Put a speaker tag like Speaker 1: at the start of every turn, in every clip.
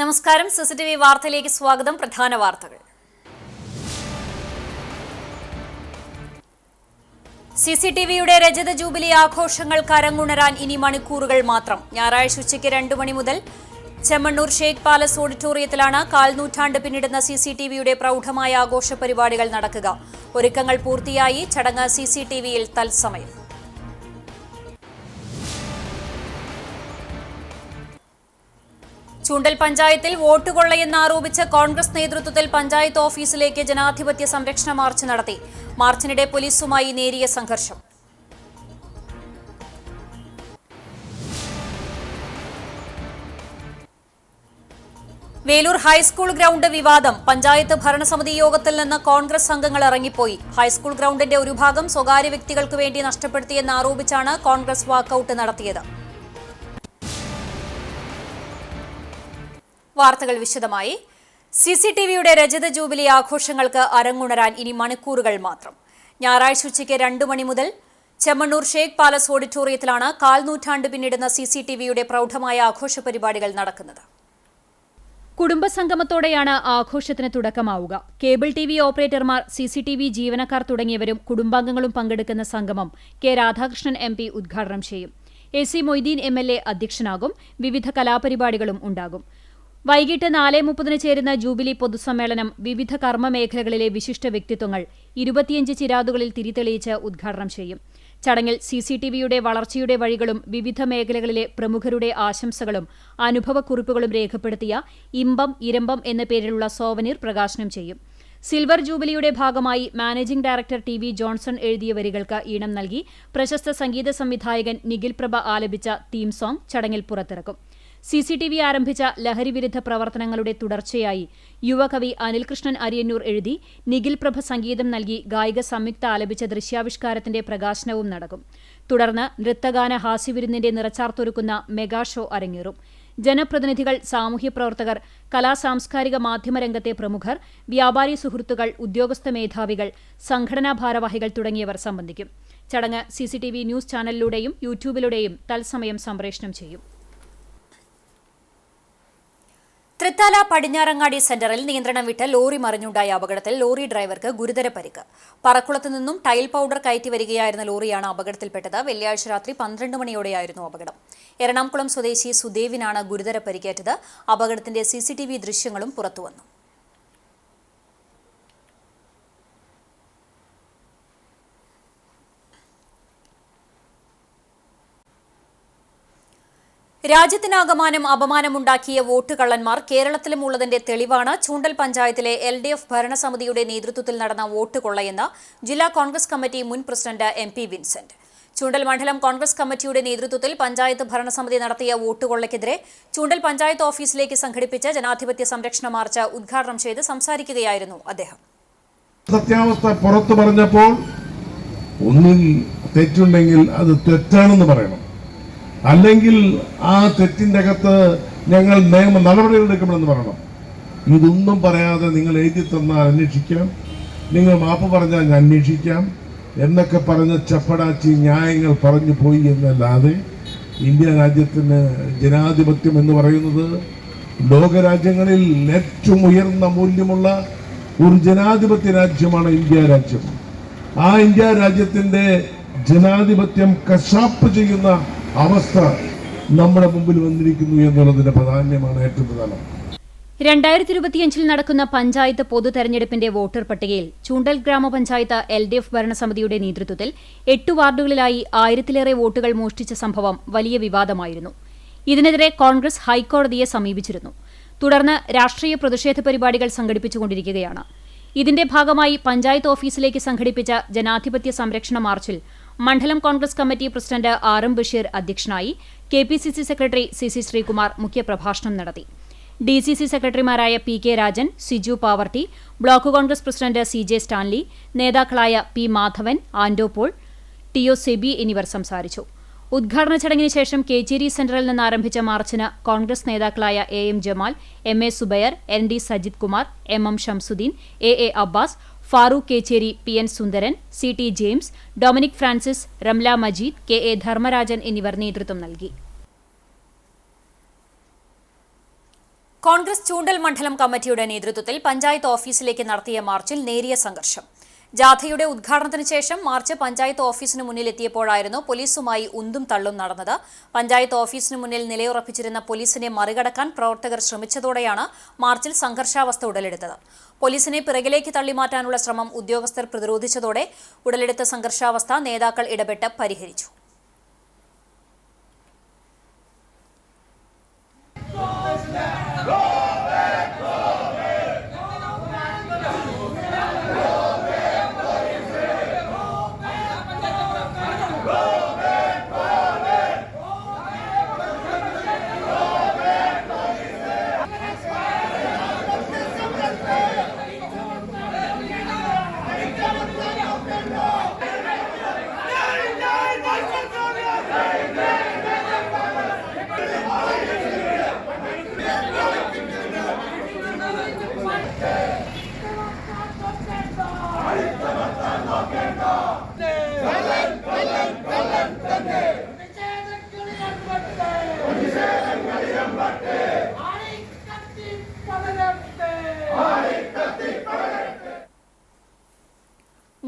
Speaker 1: നമസ്കാരം. സിസിടിവി വാർത്തയിലേക്ക് സ്വാഗതം. പ്രധാന വാർത്തകൾ. സിസിടിവിയുടെ രജത ജൂബിലി ആഘോഷങ്ങൾക്ക് അരങ്ങുണരാൻ ഇനി മണിക്കൂറുകൾ മാത്രം. ഞായറാഴ്ച ഉച്ചയ്ക്ക് 2 മണി മുതൽ ചെമ്മണ്ണൂർ ഷേഖ് പാലസ് ഓഡിറ്റോറിയത്തിലാണ് കാൽനൂറ്റാണ്ട് പിന്നിടുന്ന സിസിടിവിയുടെ പ്രൗഢമായ ആഘോഷ പരിപാടികൾ നടക്കുക. ഒരുക്കങ്ങൾ പൂർത്തിയായി. ചടങ്ങ് സിസിടിവിയിൽ തത്സമയം. ചൂണ്ടൽ പഞ്ചായത്തിൽ വോട്ട് കൊള്ളയെന്നാരോപിച്ച് കോൺഗ്രസ് നേതൃത്വത്തിൽ പഞ്ചായത്ത് ഓഫീസിലേക്ക് ജനാധിപത്യ സംരക്ഷണ മാർച്ച് നടത്തി. മാർച്ചിനിടെ പോലീസുമായി നേരിയ സംഘർഷം. വേലൂർ ഹൈസ്കൂൾ ഗ്രൗണ്ട് വിവാദം. പഞ്ചായത്ത് ഭരണസമിതി യോഗത്തിൽ നിന്ന് കോൺഗ്രസ് അംഗങ്ങൾ ഇറങ്ങിപ്പോയി. ഹൈസ്കൂൾ ഗ്രൗണ്ടിന്റെ ഒരു ഭാഗം സ്വകാര്യ വ്യക്തികൾക്ക് വേണ്ടി നഷ്ടപ്പെടുത്തിയെന്നാരോപിച്ചാണ് കോൺഗ്രസ് വാക്കൌട്ട് നടത്തിയത്. വാർത്തകൾ വിശദമായി. സിസിടിവിയുടെ രജത ജൂബിലി ആഘോഷങ്ങൾക്ക് അരങ്ങുണരാൻ ഇനി മണിക്കൂറുകൾ മാത്രം. ഞായറാഴ്ച ഉച്ചയ്ക്ക് 2 മണി മുതൽ ചെമ്മണ്ണൂർ ഷേഖ് പാലസ് ഓഡിറ്റോറിയത്തിലാണ് കാൽനൂറ്റാണ്ട് പിന്നിടുന്ന സിസിടിവിയുടെ പ്രൗഢമായ ആഘോഷ പരിപാടികൾ നടക്കുന്നത്. കുടുംബസംഗമത്തോടെയാണ് ആഘോഷത്തിന് തുടക്കമാവുക. കേബിൾ ടി വി ഓപ്പറേറ്റർമാർ, സിസിടിവി ജീവനക്കാർ തുടങ്ങിയവരും കുടുംബാംഗങ്ങളും പങ്കെടുക്കുന്ന സംഗമം കെ രാധാകൃഷ്ണൻ MP ഉദ്ഘാടനം ചെയ്യും. AC Moideen MLA അധ്യക്ഷനാകും. വിവിധ കലാപരിപാടികളും ഉണ്ടാകും. വൈകിട്ട് 4:30 ചേരുന്ന ജൂബിലി പൊതുസമ്മേളനം വിവിധ കർമ്മമേഖലകളിലെ വിശിഷ്ട വ്യക്തിത്വങ്ങൾ 25 ചിരാതുകളിൽ തിരിതെളിയിച്ച് ഉദ്ഘാടനം ചെയ്യും. ചടങ്ങിൽ സിസിടിവിയുടെ വളർച്ചയുടെ വഴികളും വിവിധ മേഖലകളിലെ പ്രമുഖരുടെ ആശംസകളും അനുഭവക്കുറിപ്പുകളും രേഖപ്പെടുത്തിയ ഇമ്പം ഇരമ്പം എന്ന പേരിലുള്ള സോവനീർ പ്രകാശനം ചെയ്യും. സിൽവർ ജൂബിലിയുടെ ഭാഗമായി മാനേജിംഗ് ഡയറക്ടർ TV ജോൺസൺ എഴുതിയ വരികൾക്ക് ഈണം നൽകി പ്രശസ്ത സംഗീത സംവിധായകൻ നിഖിൽ പ്രഭ ആലപിച്ച തീം സോങ് ചടങ്ങിൽ പുറത്തിറക്കും. സിസിടിവി ആരംഭിച്ച ലഹരിവിരുദ്ധ പ്രവർത്തനങ്ങളുടെ തുടർച്ചയായി യുവകവി അനിൽകൃഷ്ണൻ അരിയന്നൂർ എഴുതി നിഖിൽ പ്രഭ സംഗീതം നൽകി ഗായിക സംയുക്ത ആലപിച്ച ദൃശ്യാവിഷ്കാരത്തിന്റെ പ്രകാശനവും നടക്കും. തുടർന്ന് നൃത്തഗാന ഹാസ്യവിരുന്നിന്റെ നിറച്ചാർത്തൊരുക്കുന്ന മെഗാ ഷോ അരങ്ങേറും. ജനപ്രതിനിധികൾ, സാമൂഹ്യപ്രവർത്തകർ, കലാസാംസ്കാരിക മാധ്യമരംഗത്തെ പ്രമുഖർ, വ്യാപാരി സുഹൃത്തുക്കൾ, ഉദ്യോഗസ്ഥ മേധാവികൾ, സംഘടനാ ഭാരവാഹികൾ തുടങ്ങിയവർ സംബന്ധിക്കും. ചടങ്ങ് സിസിടിവി ന്യൂസ് ചാനലിലൂടെയും യൂട്യൂബിലൂടെയും തത്സമയം സംപ്രേഷണം ചെയ്യും. തൃത്താല പടിഞ്ഞാറങ്ങാടി സെന്ററിൽ നിയന്ത്രണം വിട്ട് ലോറി മറിഞ്ഞുണ്ടായ അപകടത്തിൽ ലോറി ഡ്രൈവർക്ക് ഗുരുതര പരിക്ക്. പറക്കുളത്ത് നിന്നും ടൈൽ പൌഡർ കയറ്റി വരികയായിരുന്ന ലോറിയാണ് അപകടത്തിൽപ്പെട്ടത്. വെള്ളിയാഴ്ച രാത്രി 12 മണിയോടെയായിരുന്നു അപകടം. എറണാകുളം സ്വദേശി സുദേവിനാണ് ഗുരുതര പരിക്കേറ്റത്. അപകടത്തിന്റെ CCTV ദൃശ്യങ്ങളും പുറത്തുവന്നു. രാജ്യത്തിനാകമാനം അപമാനമുണ്ടാക്കിയ വോട്ട് കള്ളന്മാർ കേരളത്തിലും ഉള്ളതിന്റെ തെളിവാണ് ചൂണ്ടൽ പഞ്ചായത്തിലെ LDF ഭരണസമിതിയുടെ നേതൃത്വത്തിൽ നടന്ന വോട്ട് കൊള്ളയെന്ന് ജില്ലാ കോൺഗ്രസ് കമ്മിറ്റി മുൻ പ്രസിഡന്റ് MP വിൻസെന്റ്. ചൂണ്ടൽ മണ്ഡലം കോൺഗ്രസ് കമ്മിറ്റിയുടെ നേതൃത്വത്തിൽ പഞ്ചായത്ത് ഭരണസമിതി നടത്തിയ വോട്ട് കൊള്ളയ്ക്കെതിരെ ചൂണ്ടൽ പഞ്ചായത്ത് ഓഫീസിലേക്ക് സംഘടിപ്പിച്ച ജനാധിപത്യ സംരക്ഷണ മാർച്ച് ഉദ്ഘാടനം ചെയ്ത് സംസാരിക്കുകയായിരുന്നു അദ്ദേഹം.
Speaker 2: സത്യാവസ്ഥ പുറത്തു പറഞ്ഞപ്പോൾ ഒന്നിൽ തെറ്റുണ്ടെങ്കിൽ അത് തെറ്റാണെന്ന് പറയണം, അല്ലെങ്കിൽ ആ തെറ്റിന്റെ അകത്ത് ഞങ്ങൾ നിയമ നടപടികളെടുക്കണമെന്ന് പറയണം. ഇതൊന്നും പറയാതെ നിങ്ങൾ എഴുതി തന്നാൽ അന്വേഷിക്കാം, നിങ്ങൾ മാപ്പ് പറഞ്ഞാൽ ഞാൻ അന്വേഷിക്കാം എന്നൊക്കെ പറഞ്ഞ ചപ്പടാച്ചി ന്യായങ്ങൾ പറഞ്ഞു പോയി എന്നല്ലാതെ ഇന്ത്യ രാജ്യത്തിന് ജനാധിപത്യം എന്ന് പറയുന്നത് ലോകരാജ്യങ്ങളിൽ ഏറ്റവും ഉയർന്ന മൂല്യമുള്ള ഒരു ജനാധിപത്യ രാജ്യമാണ് ഇന്ത്യ രാജ്യം. ആ ഇന്ത്യ രാജ്യത്തിന്റെ ജനാധിപത്യം കശാപ്പ് ചെയ്യുന്ന അവസ്ഥ നമ്മുടെ മുമ്പിൽ വന്നിരിക്കുന്നു എന്നുള്ളതിന്റെ പ്രാധാന്യമാണ് ഏറ്റവും പ്രധാനം.
Speaker 1: 2025 നടക്കുന്ന പഞ്ചായത്ത് പൊതു തെരഞ്ഞെടുപ്പിന്റെ വോട്ടർ പട്ടികയിൽ ചൂണ്ടൽ ഗ്രാമപഞ്ചായത്ത് LDF ഭരണസമിതിയുടെ നേതൃത്വത്തിൽ 8 വാർഡുകളിലായി 1000-ലേറെ വോട്ടുകൾ മോഷ്ടിച്ച സംഭവം വലിയ വിവാദമായിരുന്നു. ഇതിനെതിരെ കോൺഗ്രസ് ഹൈക്കോടതിയെ സമീപിച്ചിരുന്നു. തുടർന്ന് രാഷ്ട്രീയ പ്രതിഷേധ പരിപാടികൾ സംഘടിപ്പിച്ചുകൊണ്ടിരിക്കുകയാണ്. ഇതിന്റെ ഭാഗമായി പഞ്ചായത്ത് ഓഫീസിലേക്ക് സംഘടിപ്പിച്ച ജനാധിപത്യ സംരക്ഷണ മാർച്ചിൽ മണ്ഡലം Congress committee president RM Basheer അധ്യക്ഷനായി. KPCC സെക്രട്ടറി CC ശ്രീകുമാർ മുഖ്യപ്രഭാഷണം നടത്തി. DCC സെക്രട്ടറിമാരായ PK Rajan, Siju Pavaratty, block Congress president CJ Stanley, നേതാക്കളായ P Madhavan, Anto Paul, TO Sebi എന്നിവർ സംസാരിച്ചു. ഉദ്ഘാടന ചടങ്ങിന് ശേഷം കേച്ചേരി സെന്ററിൽ നിന്ന് ആരംഭിച്ച മാർച്ചിന് കോൺഗ്രസ് നേതാക്കളായ AM Jamal, MA Subair, ND Sajith Kumar, MM Shamsudheen, AA Abbas, Farooq Kechery, PN Sundaran, CT James, Dominic Francis, Ramla Majeed, KA Dharmarajan എന്നിവർ നേതൃത്വം നൽകി. കോൺഗ്രസ് ചൂണ്ടൽ മണ്ഡലം കമ്മിറ്റിയുടെ നേതൃത്വത്തിൽ പഞ്ചായത്ത് ഓഫീസിലേക്ക് നടത്തിയ മാർച്ചിൽ നേരിയ സംഘർഷം. ജാഥയുടെ ഉദ്ഘാടനത്തിന് ശേഷം മാർച്ച് പഞ്ചായത്ത് ഓഫീസിന് മുന്നിലെത്തിയപ്പോഴായിരുന്നു പോലീസുമായി ഉന്തും തള്ളും നടന്നത്. പഞ്ചായത്ത് ഓഫീസിന് മുന്നിൽ നിലയുറപ്പിച്ചിരുന്ന പോലീസിനെ മറികടക്കാൻ പ്രവർത്തകർ ശ്രമിച്ചതോടെയാണ് മാർച്ചിൽ സംഘർഷാവസ്ഥ ഉടലെടുത്തത്. പോലീസിനെ പിറകിലേക്ക് തള്ളിമാറ്റാനുള്ള ശ്രമം ഉദ്യോഗസ്ഥർ പ്രതിരോധിച്ചതോടെ ഉടലെടുത്ത സംഘർഷാവസ്ഥ നേതാക്കൾ ഇടപെട്ട് പരിഹരിച്ചു.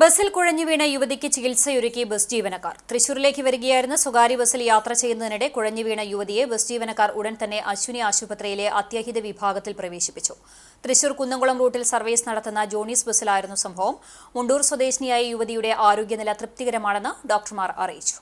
Speaker 1: ബസ്സിൽ കുഴഞ്ഞുവീണ യുവതിക്ക് ചികിത്സയൊരുക്കി ബസ് ജീവനക്കാർ. തൃശൂരിലേക്ക് വരികയായിരുന്ന സ്വകാര്യ ബസ്സിൽ യാത്ര ചെയ്യുന്നതിനിടെ കുഴഞ്ഞുവീണ യുവതിയെ ബസ് ജീവനക്കാർ ഉടൻ തന്നെ അശ്വിനി ആശുപത്രിയിലെ അത്യാഹിത വിഭാഗത്തിൽ പ്രവേശിപ്പിച്ചു. തൃശൂർ കുന്നംകുളം റൂട്ടിൽ സർവീസ് നടത്തുന്ന ജോണീസ് ബസ്സിലായിരുന്നു സംഭവം. മുണ്ടൂർ സ്വദേശിനിയായ യുവതിയുടെ ആരോഗ്യനില തൃപ്തികരമാണെന്ന് ഡോക്ടർമാർ അറിയിച്ചു.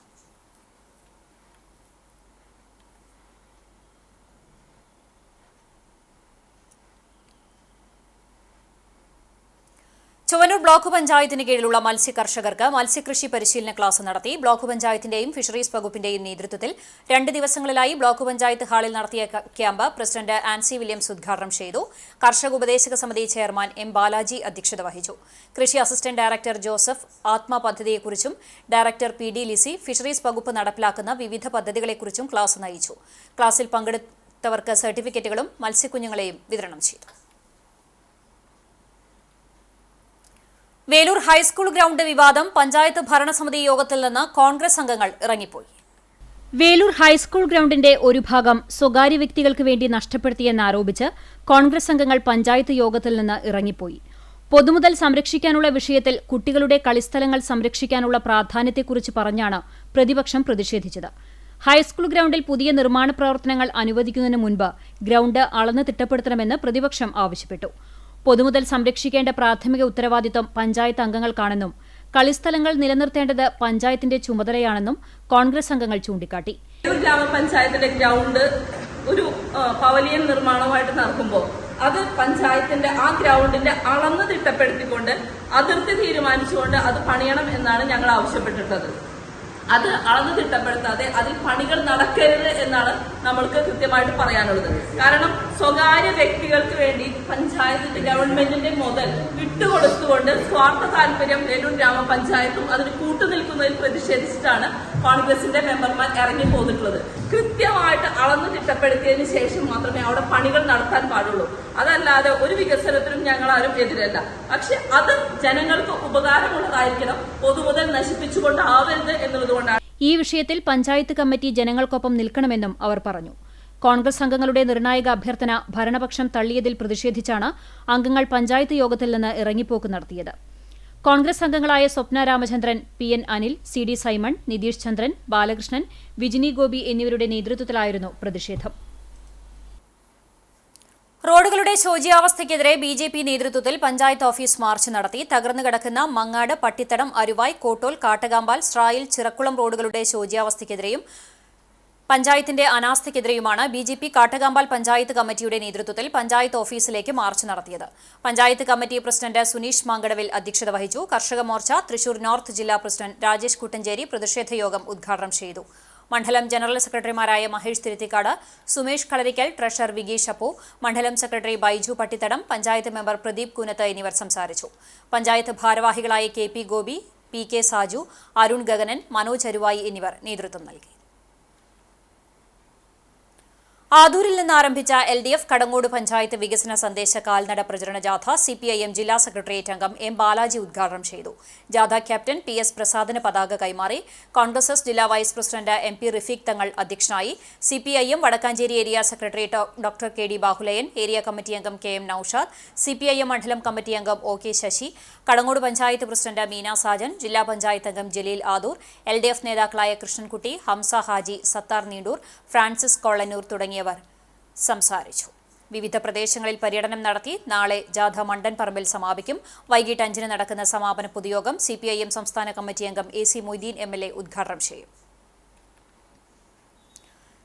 Speaker 1: ചൊവ്വന്നൂർ ബ്ലോക്ക് പഞ്ചായത്തിന് കീഴിലുള്ള മത്സ്യകർഷകർക്ക് മത്സ്യകൃഷി പരിശീലന ക്ലാസ് നടത്തി. ബ്ലോക്ക് പഞ്ചായത്തിന്റെയും ഫിഷറീസ് വകുപ്പിന്റെയും നേതൃത്വത്തിൽ 2 ദിവസങ്ങളിലായി ബ്ലോക്ക് പഞ്ചായത്ത് ഹാളിൽ നടത്തിയ ക്യാമ്പ് പ്രസിഡന്റ് ആൻസി വില്യംസ് ഉദ്ഘാടനം ചെയ്തു. കർഷക ഉപദേശക സമിതി ചെയർമാൻ എം ബാലാജി അധ്യക്ഷത വഹിച്ചു. കൃഷി അസിസ്റ്റന്റ് ഡയറക്ടർ ജോസഫ് ആത്മ പദ്ധതിയെക്കുറിച്ചും director P D Lizy fisheries വകുപ്പ് നടപ്പിലാക്കുന്ന വിവിധ പദ്ധതികളെക്കുറിച്ചും ക്ലാസ് നയിച്ചു. ക്ലാസിൽ പങ്കെടുത്തവർക്ക് സർട്ടിഫിക്കറ്റുകളും മത്സ്യക്കുഞ്ഞുങ്ങളെയും വിതരണം ചെയ്തു. വേലൂർ ഹൈസ്കൂൾ ഗ്രൗണ്ട് വിവാദം പഞ്ചായത്ത് ഭരണസമിതി യോഗത്തിൽ നിന്ന് കോൺഗ്രസ് അംഗങ്ങൾ ഇറങ്ങിപ്പോയി. വേലൂർ ഹൈസ്കൂൾ ഗ്രൗണ്ടിന്റെ ഒരു ഭാഗം സ്വകാര്യ വ്യക്തികൾക്ക് വേണ്ടി നഷ്ടപ്പെടുത്തിയെന്നാരോപിച്ച് കോൺഗ്രസ് അംഗങ്ങൾ പഞ്ചായത്ത് യോഗത്തിൽ നിന്ന് ഇറങ്ങിപ്പോയി. പൊതുമുതൽ സംരക്ഷിക്കാനുള്ള വിഷയത്തിൽ കുട്ടികളുടെ കളിസ്ഥലങ്ങൾ സംരക്ഷിക്കാനുള്ള പ്രാധാന്യത്തെക്കുറിച്ച് പറഞ്ഞാണ് പ്രതിപക്ഷം പ്രതിഷേധിച്ചത്. ഹൈസ്കൂൾ ഗ്രൗണ്ടിൽ പുതിയ നിർമ്മാണ പ്രവർത്തനങ്ങൾ അനുവദിക്കുന്നതിന് മുൻപ് ഗ്രൗണ്ട് അളന്ന് തിട്ടപ്പെടുത്തണമെന്ന് പ്രതിപക്ഷം ആവശ്യപ്പെട്ടു. പൊതുമുതൽ സംരക്ഷിക്കേണ്ട പ്രാഥമിക ഉത്തരവാദിത്വം പഞ്ചായത്ത് അംഗങ്ങൾക്കാണെന്നും കളിസ്ഥലങ്ങൾ നിലനിർത്തേണ്ടത് പഞ്ചായത്തിന്റെ ചുമതലയാണെന്നും കോൺഗ്രസ് അംഗങ്ങൾ ചൂണ്ടിക്കാട്ടി.
Speaker 3: ഗ്രാമപഞ്ചായത്തിന്റെ ഗ്രൗണ്ട് ഒരു പവലിയൻ നിർമ്മാണമായിട്ട് നടക്കുമ്പോൾ അത് പഞ്ചായത്തിന്റെ ആ ഗ്രൗണ്ടിന്റെ അളന്ന് തിട്ടപ്പെടുത്തിക്കൊണ്ട് അതിർത്തി തീരുമാനിച്ചുകൊണ്ട് അത് പണിയണം എന്നാണ് ഞങ്ങൾ ആവശ്യപ്പെട്ടിട്ടുള്ളത്. അത് അളന്ന് തിട്ടപ്പെടുത്താതെ അതിൽ പണികൾ നടക്കരുത് എന്നാണ് നമ്മൾക്ക് കൃത്യമായിട്ട് പറയാനുള്ളത്. കാരണം സ്വകാര്യ വ്യക്തികൾക്ക് വേണ്ടി പഞ്ചായത്തിന്റെ ഗവൺമെന്റിന്റെ മുതൽ വിട്ടുകൊടുത്തുകൊണ്ട് സ്വാർത്ഥ താല്പര്യം വേലൂർ ഗ്രാമപഞ്ചായത്തും അതിന് കൂട്ടുനിൽക്കുന്നതിൽ പ്രതിഷേധിച്ചിട്ടാണ് കോൺഗ്രസിന്റെ മെമ്പർമാർ ഇറങ്ങി പോന്നിട്ടുള്ളത്. കൃത്യമായിട്ട് അളന്ന് തിട്ടപ്പെടുത്തിയതിനു ശേഷം മാത്രമേ അവിടെ പണികൾ നടത്താൻ പാടുള്ളൂ. അതല്ലാതെ ഒരു വികസനത്തിനും ഞങ്ങൾ ആരും എതിരല്ല. പക്ഷെ അത് ജനങ്ങൾക്ക് ഉപകാരമുള്ളതായിരിക്കണം, പൊതുമുതൽ നശിപ്പിച്ചുകൊണ്ടാവരുത് എന്നുള്ളതുകൊണ്ടാണ്.
Speaker 1: ഈ വിഷയത്തിൽ പഞ്ചായത്ത് കമ്മിറ്റി ജനങ്ങൾക്കൊപ്പം നിൽക്കണമെന്നും അവർ പറഞ്ഞു. കോൺഗ്രസ് അംഗങ്ങളുടെ നിർണായക അഭ്യർത്ഥന ഭരണപക്ഷം തള്ളിയതിൽ പ്രതിഷേധിച്ചാണ് അംഗങ്ങൾ പഞ്ചായത്ത് യോഗത്തിൽ നിന്ന് ഇറങ്ങിപ്പോക്ക് നടത്തിയത്. കോൺഗ്രസ് അംഗങ്ങളായ Swapna Ramachandran, P N Anil, C D Simon, Nitheesh Chandran, Balakrishnan, Vijini Gopi എന്നിവരുടെ നേതൃത്വത്തിലായിരുന്നു പ്രതിഷേധം. റോഡുകളുടെ ശോച്യാവസ്ഥയ്ക്കെതിരെ ബി.ജെ.പി. നേതൃത്വത്തിൽ പഞ്ചായത്ത് ഓഫീസ് മാർച്ച് നടത്തി. തകർന്നു കിടക്കുന്ന മങ്ങാട്, പട്ടിത്തടം, അരുവായ്, കോട്ടോൽ, കാട്ടകാമ്പാൽ, സ്ട്രായിൽ, ചിറക്കുളം റോഡുകളുടെ ശോച്യാവസ്ഥയ്ക്കെതിരെയും പഞ്ചായത്തിന്റെ അനാസ്ഥയ്ക്കെതിരെയുമാണ് ബി.ജെ.പി. കാട്ടകാമ്പാൽ പഞ്ചായത്ത് കമ്മിറ്റിയുടെ നേതൃത്വത്തിൽ പഞ്ചായത്ത് ഓഫീസിലേക്ക് മാർച്ച് നടത്തിയത്. പഞ്ചായത്ത് കമ്മിറ്റി പ്രസിഡന്റ് സുനീഷ് മാങ്കടവിൽ അധ്യക്ഷത വഹിച്ചു. കർഷക മോർച്ച തൃശൂർ നോർത്ത് ജില്ലാ പ്രസിഡന്റ് രാജേഷ് കുട്ടഞ്ചേരി പ്രതിഷേധ യോഗം ഉദ്ഘാടനം ചെയ്തു. മണ്ഡലം ജനറൽ സെക്രട്ടറിമാരായ മഹേഷ് തിരുത്തിക്കാട്, സുമേഷ് കളരിക്കൽ, ട്രഷറർ വിഗീഷ് അപ്പു, മണ്ഡലം സെക്രട്ടറി ബൈജു പട്ടിത്തടം, പഞ്ചായത്ത് മെമ്പർ പ്രദീപ് കൂനത്ത് എന്നിവർ സംസാരിച്ചു. പഞ്ചായത്ത് ഭാരവാഹികളായ K P Gopi, P K Saju, Arun Gaganan, Manoj Aruvayi എന്നിവർ നേതൃത്വം നൽകി. ആദൂരിൽ നിന്ന് ആരംഭിച്ച LDF കടങ്ങോട് പഞ്ചായത്ത് വികസന സന്ദേശ കാൽനട പ്രചരണ ജാഥ CPIM ജില്ലാ സെക്രട്ടേറിയറ്റ് അംഗം M ബാലാജി ഉദ്ഘാടനം ചെയ്തു. ജാഥ ക്യാപ്റ്റൻ PS പ്രസാദിന് പതാക കൈമാറി. കോൺഗ്രസ് ജില്ലാ vice president MP Rafeeq Thangal അധ്യക്ഷനായി. CPIM Wadakkanchery area secretary doctor KD Bahuleyan, area committee അംഗം KM നൌഷാദ്, CPIM മണ്ഡലം കമ്മിറ്റി അംഗം OK ശശി, കടങ്ങോട് പഞ്ചായത്ത് പ്രസിഡന്റ് മീന സാജൻ, ജില്ലാ പഞ്ചായത്ത് അംഗം ജലീൽ ആദൂർ, LDF നേതാക്കളായ കൃഷ്ണൻകുട്ടി, ഹംസ ഹാജി, സത്താർ നീണ്ടൂർ, ഫ്രാൻസിസ് കൊള്ളന്നൂർ തുടങ്ങിയവർ സംസാരിച്ചു. വിവിധ പ്രദേശങ്ങളിൽ പര്യടനം നടത്തി നാളെ ജാഥ മണ്ടൻ പറമ്പിൽ സമാപിക്കും. വൈകിട്ട് 5-ന് നടക്കുന്ന സമാപന പൊതുയോഗം CPIM സംസ്ഥാന കമ്മിറ്റി അംഗം AC മൊയ്തീൻ MLA ഉദ്ഘാടനം ചെയ്യും.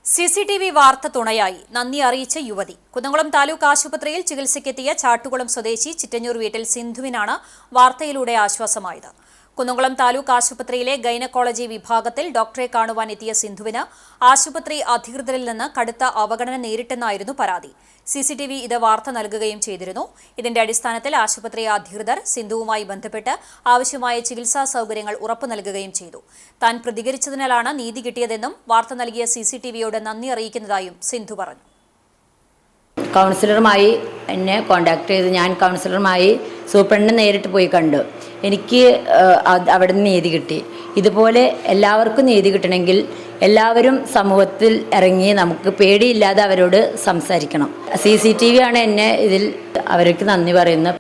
Speaker 1: CCTV വാർത്ത തുണയായി നന്ദി അറിയിച്ച യുവതി. കുന്നംകുളം താലൂക്ക് ആശുപത്രിയിൽ ചികിത്സയ്ക്കെത്തിയ ചാട്ടുകുളം സ്വദേശി ചിറ്റഞ്ഞൂർ വീട്ടിൽ സിന്ധുവിനാണ് വാർത്തയിലൂടെ ആശ്വാസമായത്. കുന്നംകുളം താലൂക്ക് ആശുപത്രിയിലെ ഗൈനക്കോളജി വിഭാഗത്തിൽ ഡോക്ടറെ കാണുവാൻ എത്തിയ സിന്ധുവിന് ആശുപത്രി അധികൃതരിൽ നിന്ന് കടുത്ത അവഗണന നേരിട്ടെന്നായിരുന്നു പരാതി. CCTV ഇത് വാർത്ത നൽകുകയും ചെയ്തിരുന്നു. ഇതിന്റെ അടിസ്ഥാനത്തിൽ ആശുപത്രി അധികൃതർ സിന്ധുവുമായി ബന്ധപ്പെട്ട് ആവശ്യമായ ചികിത്സാ സൗകര്യങ്ങൾ ഉറപ്പു നൽകുകയും ചെയ്തു. താൻ പ്രതികരിച്ചതിനാലാണ് നീതി കിട്ടിയതെന്നും വാർത്ത നൽകിയ CCTVയോട് നന്ദി അറിയിക്കുന്നതായും സിന്ധു പറഞ്ഞു.
Speaker 4: കൗൺസിലറുമായി എന്നെ കോണ്ടാക്ട് ചെയ്ത് ഞാൻ കൗൺസിലറുമായി സൂപ്രണ്ടിനെ നേരിട്ട് പോയി കണ്ടു. എനിക്ക് അവിടെ നിന്ന് നീതി കിട്ടി. ഇതുപോലെ എല്ലാവർക്കും നീതി കിട്ടണമെങ്കിൽ എല്ലാവരും സമൂഹത്തിൽ ഇറങ്ങി നമുക്ക് പേടിയില്ലാതെ അവരോട് സംസാരിക്കണം. CCTV ആണ് എന്നെ ഇതിൽ അവർക്ക് നന്ദി പറയുന്നത്.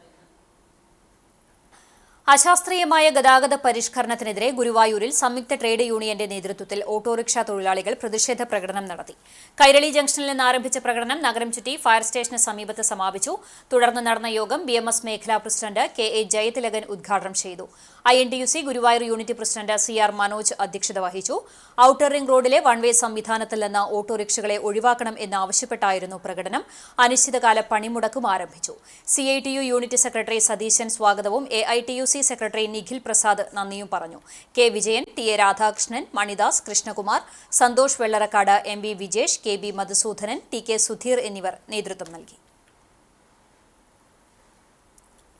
Speaker 1: അശാസ്ത്രീയമായ ഗതാഗത പരിഷ്കരണത്തിനെതിരെ ഗുരുവായൂരിൽ സംയുക്ത ട്രേഡ് യൂണിയന്റെ നേതൃത്വത്തിൽ ഓട്ടോറിക്ഷ തൊഴിലാളികൾ പ്രതിഷേധ പ്രകടനം നടത്തി. കൈരളി ജംഗ്ഷനിൽ നിന്ന് ആരംഭിച്ച പ്രകടനം നഗരം ചുറ്റി ഫയർ സ്റ്റേഷന് സമീപത്ത് സമാപിച്ചു. തുടർന്ന് നടന്ന യോഗം BMS മേഖലാ പ്രസിഡന്റ് KA ജയതിലകൻ ഉദ്ഘാടനം ചെയ്തു. INTUC Guruvayur unit president CR Manoj അധ്യക്ഷത വഹിച്ചു. ഔട്ടർ റിംഗ് റോഡിലെ വൺവേ സംവിധാനത്തിൽ നിന്ന് ഓട്ടോറിക്ഷകളെ ഒഴിവാക്കണം എന്നാവശ്യപ്പെട്ടായിരുന്നു പ്രകടനം. അനിശ്ചിതകാല പണിമുടക്കും ആരംഭിച്ചു. CITU യൂണിറ്റ് സെക്രട്ടറി സതീശൻ സ്വാഗതവും AITUC സെക്രട്ടറി നിഖിൽ പ്രസാദ് നന്ദിയും പറഞ്ഞു. K Vijayan, TA Radhakrishnan, Manidas, Krishnakumar, Santhosh Vellarakkad, MV Vijesh, KB Madhusoodanan, TK Sudheer എന്നിവർ നേതൃത്വം നൽകി.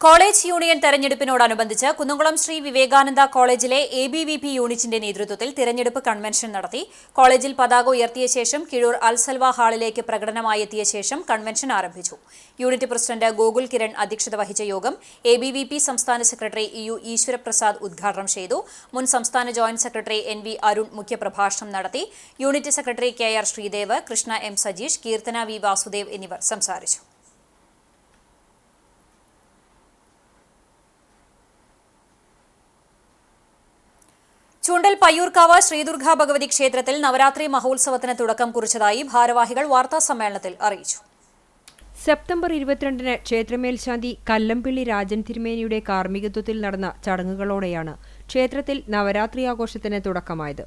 Speaker 1: കോളേജ് യൂണിയൻ തെരഞ്ഞെടുപ്പിനോടനുബന്ധിച്ച് കുന്നംകുളം ശ്രീ വിവേകാനന്ദ കോളേജിലെ ABVP യൂണിറ്റിന്റെ നേതൃത്വത്തിൽ തിരഞ്ഞെടുപ്പ് കൺവെൻഷൻ നടത്തി. കോളേജിൽ പതാക ഉയർത്തിയ ശേഷം കിഴൂർ അൽസൽവ ഹാളിലേക്ക് പ്രകടനമായി എത്തിയ ശേഷം കൺവെൻഷൻ ആരംഭിച്ചു. യൂണിറ്റ് പ്രസിഡന്റ് ഗോകുൽ കിരൺ അധ്യക്ഷത വഹിച്ച യോഗം ABVP സംസ്ഥാന സെക്രട്ടറി EU ഈശ്വരപ്രസാദ് ഉദ്ഘാടനം ചെയ്തു. മുൻ സംസ്ഥാന ജോയിന്റ് സെക്രട്ടറി NV അരുൺ മുഖ്യപ്രഭാഷണം നടത്തി. Unit secretary KR Sreedev, Krishna M Sajeesh, Keerthana V Vasudev എന്നിവർ സംസാരിച്ചു. ചൂണ്ടൽ പയ്യൂർക്കാവ് ശ്രീദുർഗ ഭഗവതി ക്ഷേത്രത്തിൽ നവരാത്രി മഹോത്സവത്തിന് തുടക്കം കുറിച്ചതായി ഭാരവാഹികൾ വാർത്താസമ്മേളനത്തിൽ അറിയിച്ചു.
Speaker 5: സെപ്റ്റംബർ 22-ന് ക്ഷേത്രമേൽശാന്തി കല്ലംപിള്ളി രാജൻ തിരുമേനിയുടെ കാർമ്മികത്വത്തിൽ നടന്ന ചടങ്ങുകളോടെയാണ് ക്ഷേത്രത്തിൽ നവരാത്രി ആഘോഷത്തിന് തുടക്കമായത്.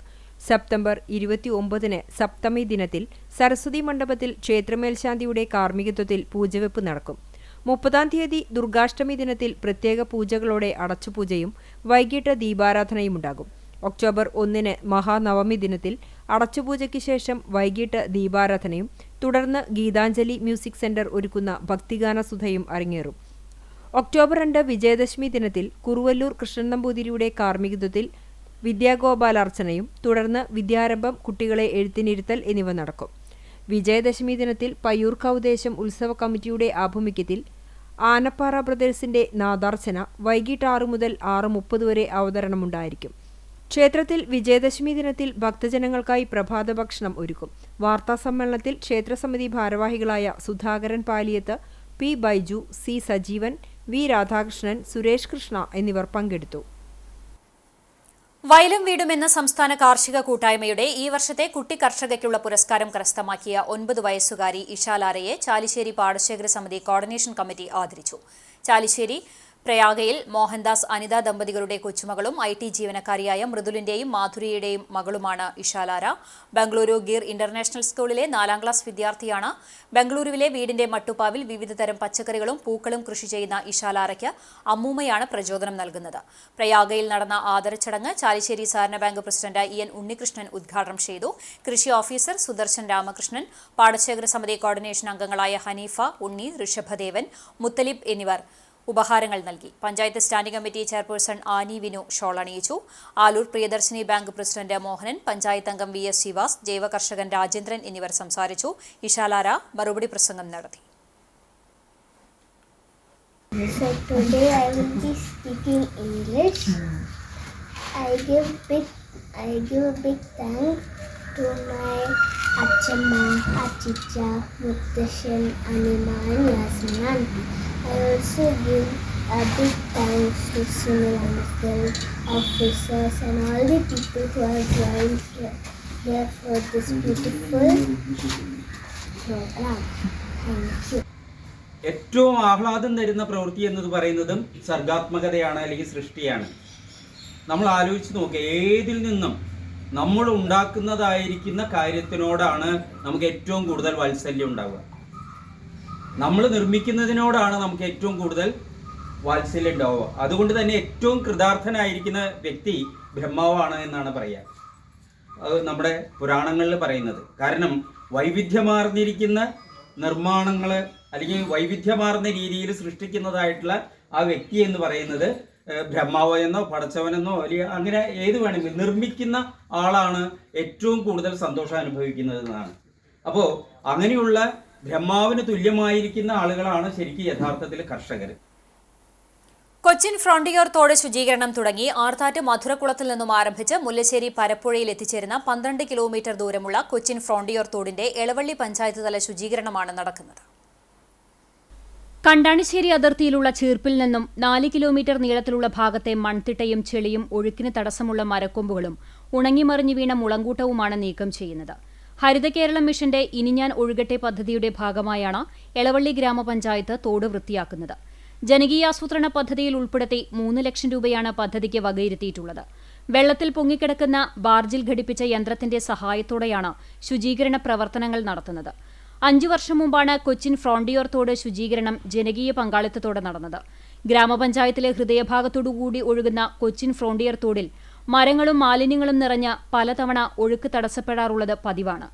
Speaker 5: സെപ്റ്റംബർ 29-ന് സപ്തമി ദിനത്തിൽ സരസ്വതി മണ്ഡപത്തിൽ ക്ഷേത്രമേൽശാന്തിയുടെ കാർമ്മികത്വത്തിൽ പൂജവെപ്പ് നടക്കും. 30-ാം തീയതി ദുർഗാഷ്ടമി ദിനത്തിൽ പ്രത്യേക പൂജകളോടെ അടച്ചുപൂജയും വൈകിട്ട് ദീപാരാധനയുമുണ്ടാകും. ഒക്ടോബർ 1-ന് മഹാനവമി ദിനത്തിൽ അടച്ചുപൂജയ്ക്ക് ശേഷം വൈകിട്ട് ദീപാരാധനയും തുടർന്ന് ഗീതാഞ്ജലി മ്യൂസിക് സെന്റർ ഒരുക്കുന്ന ഭക്തിഗാനസുധയും അരങ്ങേറും. ഒക്ടോബർ 2 വിജയദശമി ദിനത്തിൽ കുറുവല്ലൂർ കൃഷ്ണൻ നമ്പൂതിരിയുടെ കാർമ്മികത്വത്തിൽ വിദ്യാഗോപാലാർച്ചനയും തുടർന്ന് വിദ്യാരംഭം, കുട്ടികളെ എഴുത്തിനിരുത്തൽ എന്നിവ നടക്കും. വിജയദശമി ദിനത്തിൽ പയ്യൂർക്കാവ് ദേശം ഉത്സവ കമ്മിറ്റിയുടെ ആഭിമുഖ്യത്തിൽ ആനപ്പാറ ബ്രദേഴ്സിന്റെ നാദാർച്ചന വൈകിട്ട് 6 മുതൽ 6:30 വരെ അവതരണമുണ്ടായിരിക്കും. ക്ഷേത്രത്തിൽ വിജയദശമി ദിനത്തിൽ ഭക്തജനങ്ങൾക്കായി പ്രഭാത ഭക്ഷണം ഒരുക്കും. വാർത്താസമ്മേളനത്തിൽ ക്ഷേത്രസമിതി ഭാരവാഹികളായ Sudhakaran Paliyath, P Baiju, C Sajeevan, V Radhakrishnan, Suresh Krishna എന്നിവർ പങ്കെടുത്തു.
Speaker 1: വയലും വീടും എന്ന സംസ്ഥാന കാർഷിക കൂട്ടായ്മയുടെ ഈ വർഷത്തെ കുട്ടി കർഷകയ്ക്കുള്ള പുരസ്കാരം കരസ്ഥമാക്കിയ 9 വയസ്സുകാരി ഇഷാലാരയെ ചാലിശ്ശേരി പാടശേഖര സമിതി കോർഡിനേഷൻ കമ്മിറ്റി ആദരിച്ചു. ചാലിശ്ശേരി പ്രയാഗയിൽ മോഹൻദാസ് അനിത ദമ്പതികളുടെ കൊച്ചുമകളും IT ജീവനക്കാരിയായ മൃദുലിന്റെയും മാധുരിയുടെയും മകളുമാണ് ഇഷാലാര. ബംഗളൂരു ഗീർ ഇന്റർനാഷണൽ സ്കൂളിലെ 4ാം ക്ലാസ് വിദ്യാർത്ഥിയാണ്. ബംഗളൂരുവിലെ വീടിന്റെ മട്ടുപ്പാവിൽ വിവിധതരം പച്ചക്കറികളും പൂക്കളും കൃഷി ചെയ്യുന്ന ഇഷാലാരയ്ക്ക് അമ്മൂമ്മയാണ് പ്രചോദനം നൽകുന്നത്. പ്രയാഗയിൽ നടന്ന ആദരച്ചടങ്ങ് ചാലിശ്ശേരി സഹകരണ ബാങ്ക് പ്രസിഡന്റ് EN ഉണ്ണികൃഷ്ണൻ ഉദ്ഘാടനം ചെയ്തു. കൃഷി ഓഫീസർ സുദർശൻ രാമകൃഷ്ണൻ, പാടശേഖര സമിതി കോർഡിനേഷൻ അംഗങ്ങളായ ഹനീഫ, ഉണ്ണി, ഋഷഭദേവൻ, മുത്തലിബ് എന്നിവർ ഉപഹാരങ്ങൾ നൽകി. Panchayat standing committee chairperson Annie Vinu shawl അണിയിച്ചു. ആലൂർ പ്രിയദർശിനി ബാങ്ക് പ്രസിഡന്റ് മോഹനൻ, പഞ്ചായത്ത് അംഗം വി എസ് ശിവാസ്, ജൈവ കർഷകൻ രാജേന്ദ്രൻ എന്നിവർ സംസാരിച്ചു. ഇഷാലാര മറുപടി പ്രസംഗം നടത്തി.
Speaker 6: So today I will be speaking English. I give a big thanks to my Achama, Achicha, Muttashan, Anima and Yasmin auntie. I also give a big thanks to Sunil uncle, officers and all the people who are joined here for this beautiful program. Thank you.
Speaker 7: ഏറ്റവും ആഹ്ലാദം തരുന്ന പ്രവൃത്തി എന്നത് പറയുന്നതും സർഗാത്മകതയാണ്, അല്ലെങ്കിൽ സൃഷ്ടിയാണ്. നമ്മൾ ആലോചിച്ച് നോക്കുക, ഏതിൽ നിന്നും നമ്മൾ ഉണ്ടാക്കുന്നതായിരിക്കുന്ന കാര്യത്തിനോടാണ് നമുക്ക് ഏറ്റവും കൂടുതൽ വാത്സല്യം ഉണ്ടാവുക. നമ്മൾ നിർമ്മിക്കുന്നതിനോടാണ് നമുക്ക് ഏറ്റവും കൂടുതൽ വാത്സല്യം ഉണ്ടാവുക. അതുകൊണ്ട് തന്നെ ഏറ്റവും കൃതാർത്ഥനായിരിക്കുന്ന വ്യക്തി ബ്രഹ്മാവാണ് എന്നാണ് പറയുക. അത് നമ്മുടെ പുരാണങ്ങളിൽ പറയുന്നത്. കാരണം വൈവിധ്യമാർന്നിരിക്കുന്ന നിർമ്മാണങ്ങൾ അല്ലെങ്കിൽ വൈവിധ്യമാർന്ന രീതിയിൽ സൃഷ്ടിക്കുന്നതായിട്ടുള്ള ആ വ്യക്തി എന്ന് പറയുന്നത് ബ്രഹ്മാവ് എന്നോ പടച്ചവനെന്നോ അല്ലെങ്കിൽ അങ്ങനെ ഏത് വേണമെങ്കിലും നിർമ്മിക്കുന്ന ആളാണ് ഏറ്റവും കൂടുതൽ സന്തോഷം അനുഭവിക്കുന്നത് എന്നാണ്. അപ്പോൾ അങ്ങനെയുള്ള ബ്രഹ്മാവിന് തുല്യമായിരിക്കുന്ന ആളുകളാണ് ശരിക്കും യഥാർത്ഥത്തിൽ കർഷകർ.
Speaker 1: കൊച്ചിൻ ഫ്രോണ്ടിയർ തോട് ശുചീകരണം തുടങ്ങി. ആർത്താറ്റ് മധുരക്കുളത്തിൽ നിന്നും ആരംഭിച്ച് മുല്ലശ്ശേരി പരപ്പുഴയിൽ എത്തിച്ചേരുന്ന 12 കിലോമീറ്റർ ദൂരമുള്ള കൊച്ചിൻ ഫ്രോണ്ടിയർ തോടിന്റെ എളവള്ളി പഞ്ചായത്ത് തല ശുചീകരണമാണ് നടക്കുന്നത്. കണ്ടാണിശ്ശേരി അതിർത്തിയിലുള്ള ചീർപ്പിൽ നിന്നും 4 കിലോമീറ്റർ നീളത്തിലുള്ള ഭാഗത്തെ മൺതിട്ടയും ചെളിയും ഒഴുക്കിന് തടസ്സമുള്ള മരക്കൊമ്പുകളും ഉണങ്ങിമറിഞ്ഞു വീണ മുളങ്കൂട്ടവുമാണ് നീക്കം ചെയ്യുന്നത്. ഹരിത കേരളം മിഷന്റെ ഇനി ഞാൻ ഒഴുകട്ടെ പദ്ധതിയുടെ ഭാഗമായാണ് എളവള്ളി ഗ്രാമപഞ്ചായത്ത് തോട് വൃത്തിയാക്കുന്നത്. ജനകീയാസൂത്രണ പദ്ധതിയിൽ ഉൾപ്പെടുത്തി 3 ലക്ഷം രൂപയാണ് പദ്ധതിക്ക് വകയിരുത്തിയിട്ടുള്ളത്. വെള്ളത്തിൽ പൊങ്ങിക്കിടക്കുന്ന ബാർജിൽ ഘടിപ്പിച്ച യന്ത്രത്തിന്റെ സഹായത്തോടെയാണ് ശുചീകരണ പ്രവർത്തനങ്ങൾ നടത്തുന്നത്. 5 വർഷം മുമ്പാണ് കൊച്ചിൻ ഫ്രോണ്ടിയർ തോട് ശുചീകരണം ജനകീയ പങ്കാളിത്തത്തോടെ നടന്നത്. ഗ്രാമപഞ്ചായത്തിലെ ഹൃദയഭാഗത്തോടുകൂടി ഒഴുകുന്ന കൊച്ചിൻ ഫ്രോണ്ടിയർ തോടിൽ മരങ്ങളും മാലിന്യങ്ങളും നിറഞ്ഞ പലതവണ ഒഴുക്ക് തടസ്സപ്പെടാറുള്ളത് പതിവാണ്.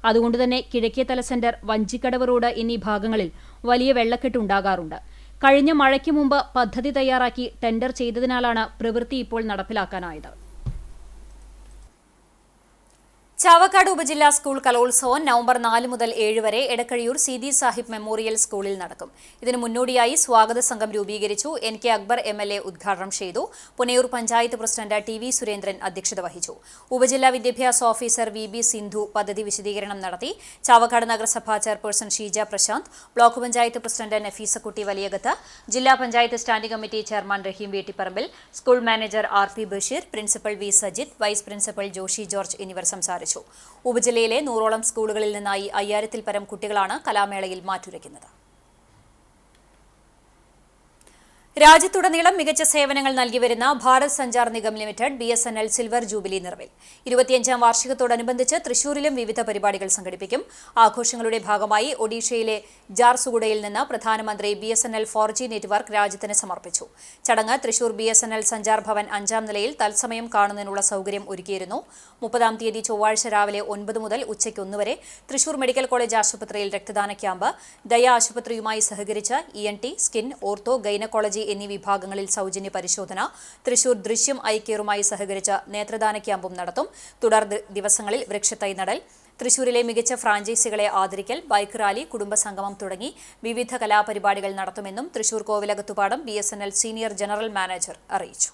Speaker 1: അതുകൊണ്ടുതന്നെ കിഴക്കേത്തല സെന്റർ, വഞ്ചിക്കടവ് റോഡ് എന്നീ ഭാഗങ്ങളിൽ വലിയ വെള്ളക്കെട്ടുണ്ടാകാറുണ്ട്. കഴിഞ്ഞ മഴയ്ക്ക് മുമ്പ് പദ്ധതി തയ്യാറാക്കി ടെൻഡർ ചെയ്തതിനാലാണ് പ്രവൃത്തി ഇപ്പോൾ നടപ്പിലാക്കാനായത്. ചാവക്കാട് ഉപജില്ലാ സ്കൂൾ കലോത്സവം നവംബർ 4 മുതൽ 7 വരെ എടക്കഴിയൂർ സീതി സാഹിബ് മെമ്മോറിയൽ സ്കൂളിൽ നടക്കും. ഇതിനു മുന്നോടിയായി സ്വാഗത സംഘം രൂപീകരിച്ചു. NK അക്ബർ MLA ഉദ്ഘാടനം ചെയ്തു. പുനയൂർ പഞ്ചായത്ത് പ്രസിഡന്റ് TV സുരേന്ദ്രൻ അധ്യക്ഷത വഹിച്ചു. ഉപജില്ലാ വിദ്യാഭ്യാസ ഓഫീസർ VB സിന്ധു പദ്ധതി വിശദീകരണം നടത്തി. ചാവക്കാട് നഗരസഭാ chairperson Sheeja Prasanth, block panchayat president Nafeesakutty Valiyakath, ജില്ലാ panchayat standing committee chairman Raheem Vettipparambil, school manager RP Basheer, principal V Sajith, vice principal Joshy George എന്നിവർ സംസാരിച്ചു. ഉപജില്ലയിലെ 100ഓളം സ്കൂളുകളിൽ നിന്നായി 5000-ൽ പരം കുട്ടികളാണ് കലാമേളയിൽ മാറ്റുരയ്ക്കുന്നത്. രാജ്യത്തുടനീളം മികച്ച സേവനങ്ങൾ നൽകിവരുന്ന Bharat Sanchar Nigam limited BSNL silver jubilee നിറവിൽ. 25ാം വാർഷികത്തോടനുബന്ധിച്ച് തൃശൂരിലും വിവിധ പരിപാടികൾ സംഘടിപ്പിക്കും. ആഘോഷങ്ങളുടെ ഭാഗമായി ഒഡീഷയിലെ ജാർസുഗുഡയിൽ നിന്ന് പ്രധാനമന്ത്രി BSNL 4G നെറ്റ്വർക്ക് രാജ്യത്തിന് സമർപ്പിച്ചു. ചടങ്ങ് തൃശൂർ BSNL സഞ്ചാർ ഭവൻ 5ാം നിലയിൽ തത്സമയം കാണുന്നതിനുള്ള സൗകര്യം ഒരുക്കിയിരുന്നു. 30-ാം തീയതി ചൊവ്വാഴ്ച രാവിലെ 9 മുതൽ ഉച്ചയ്ക്ക് 1 വരെ തൃശൂർ മെഡിക്കൽ കോളേജ് ആശുപത്രിയിൽ രക്തദാന ക്യാമ്പ്, ദയ ആശുപത്രിയുമായി സഹകരിച്ച് ENT, സ്കിൻ, ഓർത്തോ, ഗൈനക്കോളജി എന്നീ വിഭാഗങ്ങളിൽ സൗജന്യ പരിശോധന, തൃശൂർ ദൃശ്യം ഐ കെയറുമായി സഹകരിച്ച് നേത്രദാന ക്യാമ്പും നടത്തും. തുടർ ദിവസങ്ങളിൽ വൃക്ഷത്തൈ നടൽ, തൃശൂരിലെ മികച്ച ഫ്രാഞ്ചൈസികളെ ആദരിക്കൽ, ബൈക്ക് റാലി, കുടുംബസംഗമം തുടങ്ങി വിവിധ കലാപരിപാടികൾ നടത്തുമെന്നും Thrissur Kovilakathupadam BSNL senior general manager അറിയിച്ചു.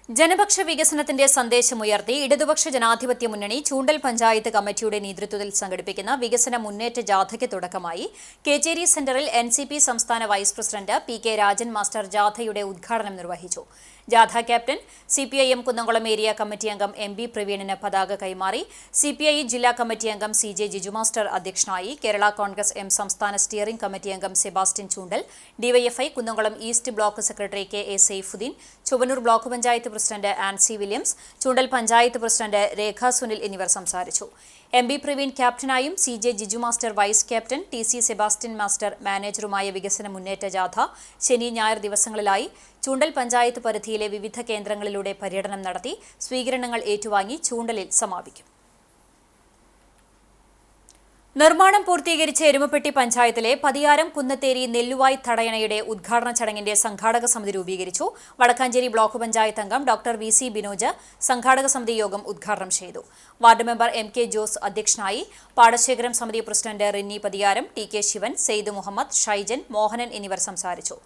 Speaker 1: ജനപക്ഷ വികസനത്തിന്റെ സന്ദേശമുയർത്തി ഇടതുപക്ഷ ജനാധിപത്യ മുന്നണി ചൂണ്ടൽ പഞ്ചായത്ത് കമ്മിറ്റിയുടെ നേതൃത്വത്തിൽ സംഘടിപ്പിക്കുന്ന വികസന മുന്നേറ്റ ജാഥയ്ക്ക് തുടക്കമായി. കേച്ചേരി സെന്ററിൽ NCP സംസ്ഥാന vice president PK Rajan master ജാഥയുടെ ഉദ്ഘാടനം നിർവഹിച്ചു. ജാഥ captain CPIM Kunnamkulam area committee അംഗം MB പ്രവീണിന് പതാക കൈമാറി. CPI ജില്ലാ കമ്മിറ്റി അംഗം CJ ജിജു മാസ്റ്റർ അധ്യക്ഷനായി. കേരള കോൺഗ്രസ് M സംസ്ഥാന സ്റ്റിയറിംഗ് കമ്മിറ്റി അംഗം Sebastian Choondal, DYFI Kunnamkulam east block secretary KA Saifuddin, Chowwannur block panchayat president Ancy Williams, Choondal panchayat president Rekha Sunil എന്നിവർ സംസാരിച്ചു. MB പ്രവീൺ ക്യാപ്റ്റനായും CJ Jiju master vice captain, TC Sebastian master മാനേജറുമായ വികസന മുന്നേറ്റ ജാഥ ശനി ഞായർ ദിവസങ്ങളിലായി ചൂണ്ടൽ പഞ്ചായത്ത് പരിധിയിലെ വിവിധ കേന്ദ്രങ്ങളിലൂടെ പര്യടനം നടത്തി സ്വീകരണങ്ങൾ ഏറ്റുവാങ്ങി ചൂണ്ടലിൽ സമാപിക്കും. നിർമ്മാണം പൂർത്തീകരിച്ച എരുമപ്പെട്ടി പഞ്ചായത്തിലെ പതിയാരം കുന്നത്തേരി നെല്ലുവായ് തടയണയുടെ ഉദ്ഘാടന ചടങ്ങിന്റെ സംഘാടക സമിതി രൂപീകരിച്ചു. വടക്കാഞ്ചേരി ബ്ലോക്ക് പഞ്ചായത്ത് അംഗം ഡോക്ടർ VC ബിനോജ് സംഘാടക സമിതി യോഗം ഉദ്ഘാടനം ചെയ്തു. വാർഡ് മെമ്പർ MK ജോസ് അധ്യക്ഷനായി. പാടശേഖരം സമിതി പ്രസിഡന്റ് റിന്നി പതിയാരം, TK ശിവൻ, സെയ്ദ് മുഹമ്മദ്, ഷൈജൻ, മോഹനൻ എന്നിവർ സംസാരിച്ചു.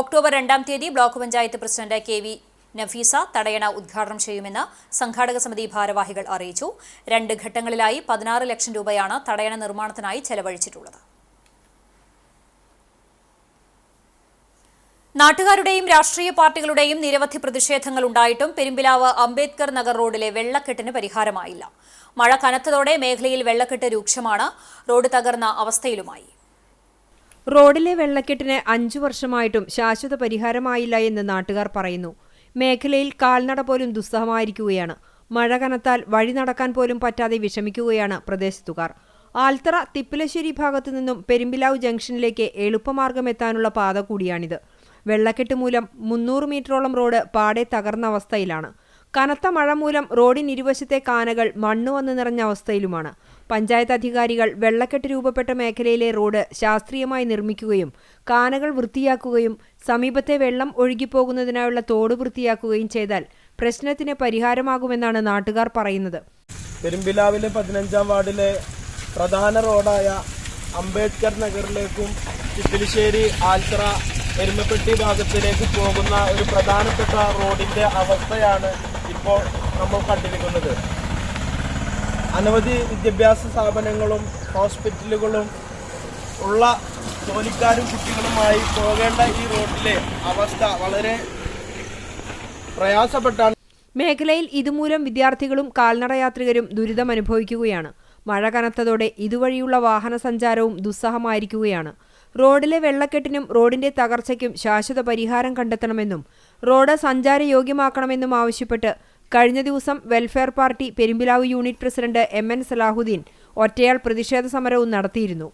Speaker 1: ഒക്ടോബർ 2-ാം തീയതി block panchayat president KV Nafeesa തടയണ ഉദ്ഘാടനം ചെയ്യുമെന്ന് സംഘാടക സമിതി ഭാരവാഹികൾ അറിയിച്ചു. 2 ഘട്ടങ്ങളിലായി 16 ലക്ഷം രൂപയാണ് തടയണ നിർമ്മാണത്തിനായി ചെലവഴിച്ചിട്ടുള്ളത്. നാട്ടുകാരുടെയും രാഷ്ട്രീയ പാർട്ടികളുടെയും നിരവധി പ്രതിഷേധങ്ങൾ ഉണ്ടായിട്ടും പെരുമ്പിലാവ് അംബേദ്കർ നഗർ റോഡിലെ വെള്ളക്കെട്ടിന് പരിഹാരമായില്ല. മഴ കനത്തതോടെ മേഖലയിൽ വെള്ളക്കെട്ട് രൂക്ഷമാണ്. റോഡ് തകർന്ന അവസ്ഥയിലുമായി.
Speaker 5: റോഡിലെ വെള്ളക്കെട്ടിന് 5 വർഷമായിട്ടും ശാശ്വത പരിഹാരമായില്ല എന്ന് നാട്ടുകാർ പറയുന്നു. മേഖലയിൽ കാൽനട പോലും ദുസ്സഹമായിരിക്കുകയാണ്. മഴ കനത്താൽ വഴി നടക്കാൻ പോലും പറ്റാതെ വിഷമിക്കുകയാണ് പ്രദേശത്തുകാർ. ആൽത്തറ തിപ്പിലശ്ശേരി ഭാഗത്തു നിന്നും പെരുമ്പിലാവ് ജംഗ്ഷനിലേക്ക് എളുപ്പമാർഗമെത്താനുള്ള പാത കൂടിയാണിത്. വെള്ളക്കെട്ട് മൂലം 300 മീറ്ററോളം റോഡ് പാടെ തകർന്ന അവസ്ഥയിലാണ്. കനത്ത മഴ മൂലം റോഡിനിരുവശത്തെ കാനകൾ മണ്ണ് വന്ന് നിറഞ്ഞ അവസ്ഥയിലുമാണ്. പഞ്ചായത്ത് അധികാരികൾ വെള്ളക്കെട്ട് രൂപപ്പെട്ട മേഖലയിലെ റോഡ് ശാസ്ത്രീയമായി നിർമ്മിക്കുകയും കാനകൾ വൃത്തിയാക്കുകയും സമീപത്തെ വെള്ളം ഒഴുകിപ്പോകുന്നതിനായുള്ള തോട് വൃത്തിയാക്കുകയും ചെയ്താൽ പ്രശ്നത്തിന് പരിഹാരമാകുമെന്നാണ് നാട്ടുകാർ പറയുന്നത്.
Speaker 8: പെരുമ്പിലാവിലെ 15-ാം വാർഡിലെ പ്രധാന റോഡായ അംബേദ്കർ നഗറിലേക്കും തിപ്പിലിശ്ശേരി ആൽത്തറ എരുമപ്പെട്ടി ഭാഗത്തിലേക്ക് പോകുന്ന ഒരു പ്രധാനപ്പെട്ട റോഡിന്റെ അവസ്ഥയാണ് ഇപ്പോൾ നമ്മൾ കണ്ടിരിക്കുന്നത്. അനവധി വിദ്യാഭ്യാസ സ്ഥാപനങ്ങളും ഹോസ്പിറ്റലുകളും ഉള്ള ജോലിക്കാരും കുട്ടികളുമായി പോകേണ്ട ഈ റോഡിലെ അവസ്ഥ വളരെ പ്രയാസപ്പെട്ടാണ്.
Speaker 5: മേഖലയിൽ ഇതുമൂലം വിദ്യാർത്ഥികളും കാൽനടയാത്രികരും ദുരിതമനുഭവിക്കുകയാണ്. മഴ കനത്തതോടെ ഇതുവഴിയുള്ള വാഹന സഞ്ചാരവും ദുസ്സഹമായിരിക്കുകയാണ്. റോഡിലെ വെള്ളക്കെട്ടിനും റോഡിന്റെ തകർച്ചയ്ക്കും ശാശ്വത പരിഹാരം കണ്ടെത്തണമെന്നും റോഡ് സഞ്ചാരയോഗ്യമാക്കണമെന്നും ആവശ്യപ്പെട്ട് കഴിഞ്ഞ ദിവസം welfare party Perumpilavu unit president MN Salahuddin ഒറ്റയാൾ പ്രതിഷേധ സമരവും നടത്തിയിരുന്നു.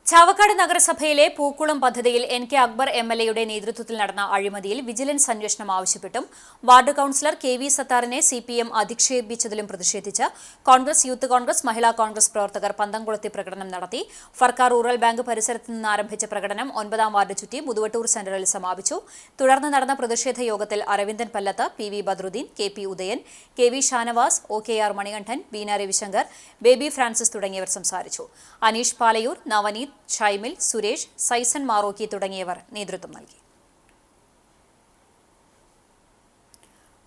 Speaker 1: ചാവക്കാട് നഗരസഭയിലെ പൂക്കുളം പദ്ധതിയിൽ NK അക്ബർ MLAയുടെ നേതൃത്വത്തിൽ നടന്ന അഴിമതിയിൽ വിജിലൻസ് അന്വേഷണം ആവശ്യപ്പെട്ടും വാർഡ് കൌൺസിലർ KV സത്താറിനെ CPM അധിക്ഷേപിച്ചതിലും പ്രതിഷേധിച്ച് കോൺഗ്രസ്, യൂത്ത് കോൺഗ്രസ്, മഹിളാ കോൺഗ്രസ് പ്രവർത്തകർ പന്തംകുളത്തെ പ്രകടനം നടത്തി. ഫർക്കാർ റൂറൽ ബാങ്ക് പരിസരത്ത് നിന്ന് ആരംഭിച്ച പ്രകടനം 9-ാം വാർഡ് ചുറ്റി മുതുവട്ടൂർ സെന്ററിൽ സമാപിച്ചു. തുടർന്ന് നടന്ന പ്രതിഷേധ യോഗത്തിൽ Aravindan Pallath, PV Badruddin, KP Udayan, KV Shanavas, OKR Manikandan, Beena Ravishankar, Baby Francis തുടങ്ങിയവർ സംസാരിച്ചു. അനീഷ് പാലയൂർ, നവനീത്, ഷൈമിൽ, സുരേഷ്, സൈസൻ മാറോക്കി തുടങ്ങിയവർ നേതൃത്വം നൽകി.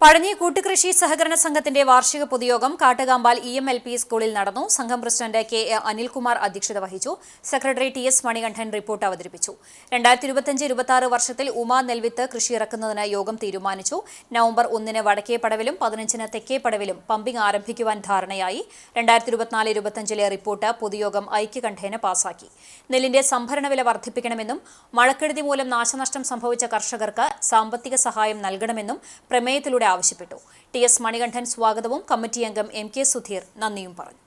Speaker 1: പഴഞ്ഞി കൂട്ടുകൃഷി സഹകരണ സംഘത്തിന്റെ വാർഷിക പൊതുയോഗം കാട്ടുകാമ്പാൽ EMLP സ്കൂളിൽ നടന്നു. സംഘം പ്രസിഡന്റ് KA അനിൽകുമാർ അധ്യക്ഷത വഹിച്ചു. സെക്രട്ടറി TS മണികണ്ഠൻ റിപ്പോർട്ട് അവതരിപ്പിച്ചു. 2025-26 വർഷത്തിൽ ഉമാ നെൽവിത്ത് കൃഷി ഇറക്കുന്നതിന് യോഗം തീരുമാനിച്ചു. നവംബർ 1-ന് വടക്കേ പടവിലും 15-ന് തെക്കേ പടവിലും പമ്പിംഗ് ആരംഭിക്കുവാൻ ധാരണയായി. 2024-25 റിപ്പോർട്ട് പൊതുയോഗം ഐക്യകണ്ഠേന പാസാക്കി. നെല്ലിന്റെ സംഭരണ വില വർദ്ധിപ്പിക്കണമെന്നും മഴക്കെടുതി മൂലം നാശനഷ്ടം സംഭവിച്ച കർഷകർക്ക് സാമ്പത്തിക സഹായം നൽകണമെന്നും പ്രമേയത്തിലൂടെ ആവശ്യപ്പെട്ടു. TS മണികണ്ഠൻ സ്വാഗതവും കമ്മിറ്റി അംഗം MK സുധീർ നന്ദിയും പറഞ്ഞു.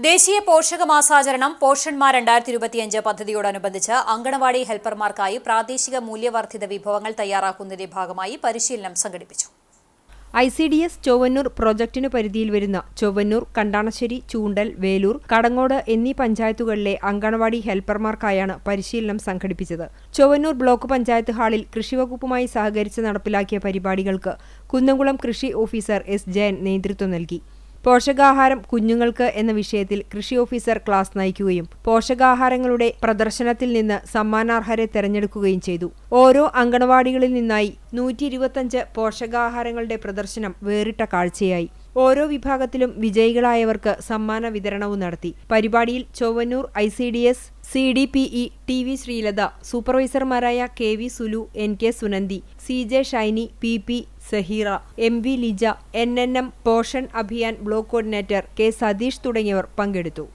Speaker 1: ദേശീയ പോഷക മാസാചരണം പോഷൺമാ 2025 പദ്ധതിയോടനുബന്ധിച്ച് അങ്കണവാടി ഹെൽപ്പർമാർക്കായി പ്രാദേശിക മൂല്യവർദ്ധിത വിഭവങ്ങൾ തയ്യാറാക്കുന്നതിന്റെ ഭാഗമായി പരിശീലനം സംഘടിപ്പിച്ചു.
Speaker 5: ICDS ചൊവ്വന്നൂർ പ്രോജക്ടിനു പരിധിയിൽ വരുന്ന ചൊവ്വന്നൂർ, കണ്ടാണശ്ശേരി, ചൂണ്ടൽ, വേലൂർ, കടങ്ങോട് എന്നീ പഞ്ചായത്തുകളിലെ അങ്കണവാടി ഹെൽപ്പർമാർക്കായാണ് പരിശീലനം സംഘടിപ്പിച്ചത്. ചൊവ്വന്നൂർ ബ്ലോക്ക് പഞ്ചായത്ത് ഹാളിൽ കൃഷിവകുപ്പുമായി സഹകരിച്ച് നടപ്പിലാക്കിയ പരിപാടികൾക്ക് കുന്നംകുളം കൃഷി ഓഫീസർ S ജയൻ നേതൃത്വം നൽകി. പോഷകാഹാരം കുഞ്ഞുങ്ങൾക്ക് എന്ന വിഷയത്തിൽ കൃഷി ഓഫീസർ ക്ലാസ് നയിക്കുകയും പോഷകാഹാരങ്ങളുടെ പ്രദർശനത്തിൽ നിന്ന് സമ്മാനാർഹരെ തെരഞ്ഞെടുക്കുകയും ചെയ്തു. ഓരോ അങ്കണവാടികളിൽ നിന്നായി 125 പോഷകാഹാരങ്ങളുടെ പ്രദർശനം വേറിട്ട കാഴ്ചയായി. ഓരോ വിഭാഗത്തിലും വിജയികളായവർക്ക് സമ്മാന വിതരണവും നടത്തി. പരിപാടിയിൽ Chowwannur ICDS CDPE TV Sreelatha, സൂപ്പർവൈസർമാരായ KV Sulu, NK Sunandi, CJ Shiny, PP Saheera, MV Lija, NNM Poshan Abhiyan block coordinator K Satheesh തുടങ്ങിയവർ പങ്കെടുത്തു.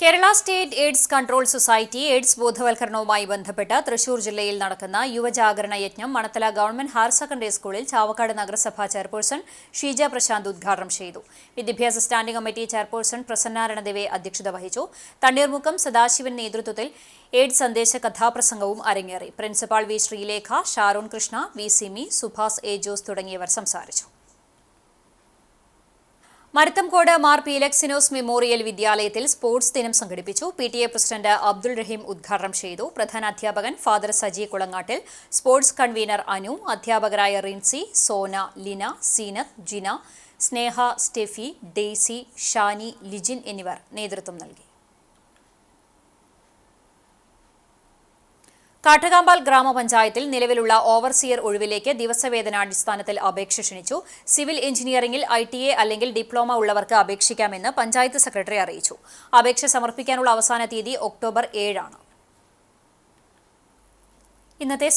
Speaker 1: Kerala state AIDS control society AIDS ബോധവൽക്കരണവുമായി ബന്ധപ്പെട്ട് തൃശൂർ ജില്ലയിൽ നടക്കുന്ന യുവജാഗരണ യജ്ഞം മണത്തല ഗവൺമെന്റ് ഹയർ സെക്കൻഡറി സ്കൂളിൽ ചാവക്കാട് നഗരസഭാ ചെയർപേഴ്സൺ ഷീജ പ്രശാന്ത് ഉദ്ഘാടനം ചെയ്തു. വിദ്യാഭ്യാസ സ്റ്റാൻഡിംഗ് കമ്മിറ്റി ചെയർപേഴ്സൺ പ്രസന്നാരണദേവെ അധ്യക്ഷത വഹിച്ചു. തണ്ണീർമുക്കം സദാശിവൻ നേതൃത്വത്തിൽ എയ്ഡ്സ് സന്ദേശ കഥാപ്രസംഗവും അരങ്ങേറി. Principal V Sreelekha, Sharon Krishna, V Simi, Subhas A Jose തുടങ്ങിയവർ സംസാരിച്ചു. മരത്തംകോട് മാർ പീലക്സിനോസ് മെമ്മോറിയൽ വിദ്യാലയത്തിൽ സ്പോർട്സ് ദിനം സംഘടിപ്പിച്ചു. PTA പ്രസിഡന്റ് അബ്ദുൾ റഹീം ഉദ്ഘാടനം ചെയ്തു. പ്രധാന അധ്യാപകൻ father Saji Kulangattil, sports convener Anu, അധ്യാപകരായ റിൻസി, സോന, ലിന, സീനത്ത്, ജിന, സ്നേഹ, സ്റ്റെഫി, ഡെയ്സി, ഷാനി, ലിജിൻ എന്നിവർ നേതൃത്വം നൽകി. കാട്ടകാമ്പാൽ ഗ്രാമപഞ്ചായത്തിൽ നിലവിലുള്ള ഓവർസിയർ ഒഴിവിലേക്ക് ദിവസവേതനാടിസ്ഥാനത്തിൽ അപേക്ഷ ക്ഷണിച്ചു. സിവിൽ എഞ്ചിനീയറിംഗിൽ ITA അല്ലെങ്കിൽ ഡിപ്ലോമ ഉള്ളവർക്ക് അപേക്ഷിക്കാമെന്ന് പഞ്ചായത്ത് സെക്രട്ടറി അറിയിച്ചു. അപേക്ഷ സമർപ്പിക്കാനുള്ള അവസാന തീയതി ഒക്ടോബർ 7 ഇന്നത്തെ